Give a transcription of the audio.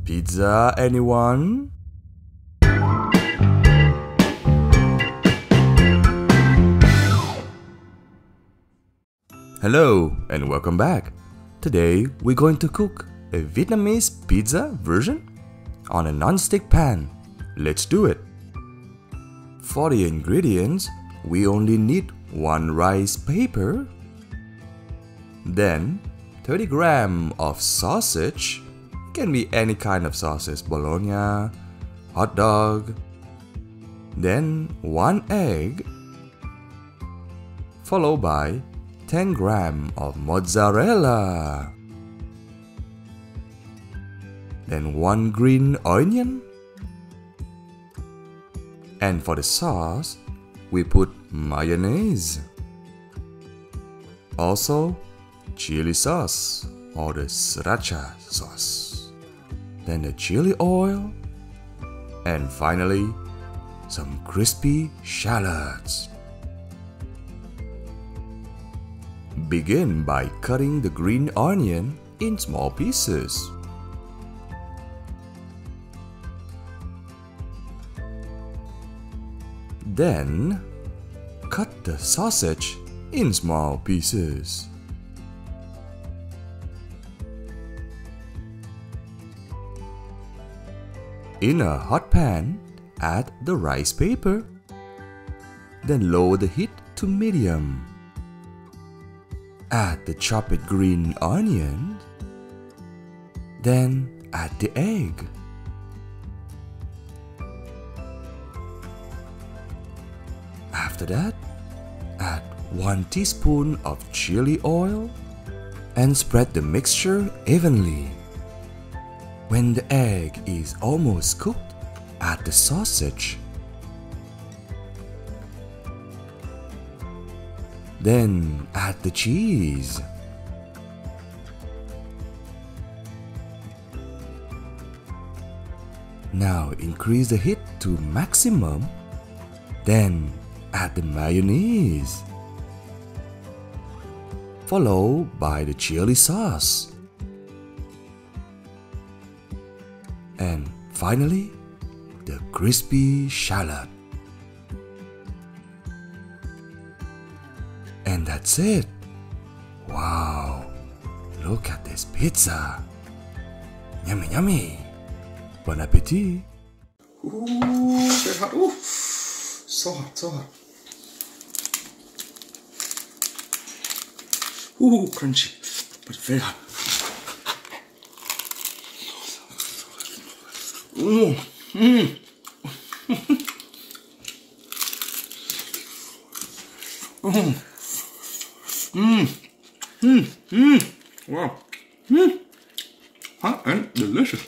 Pizza, anyone? Hello and welcome back. Today we're going to cook a Vietnamese pizza version on a non-stick pan. Let's do it. For the ingredients, we only need 1 rice paper, then 30 grams of sausage, can be any kind of sausage, bologna, hot dog, then 1 egg, followed by 10 grams of mozzarella, then 1 green onion, and for the sauce, we put mayonnaise, also chili sauce or the sriracha sauce, then the chili oil, and finally some crispy shallots. Begin by cutting the green onion in small pieces. Then cut the sausage in small pieces. In a hot pan, add the rice paper. Then lower the heat to medium. Add the chopped green onion. Then add the egg. After that, add 1 teaspoon of chili oil and spread the mixture evenly. When the egg is almost cooked, add the sausage. Then add the cheese. Now increase the heat to maximum. Then add the mayonnaise, followed by the chili sauce. And finally, the crispy shallot. And that's it. Wow, look at this pizza. Yummy, yummy. Bon appetit. Ooh, very hot. Ooh, so hot, so hot. Ooh, crunchy, but very hot. Ooh, Wow. Hot and delicious.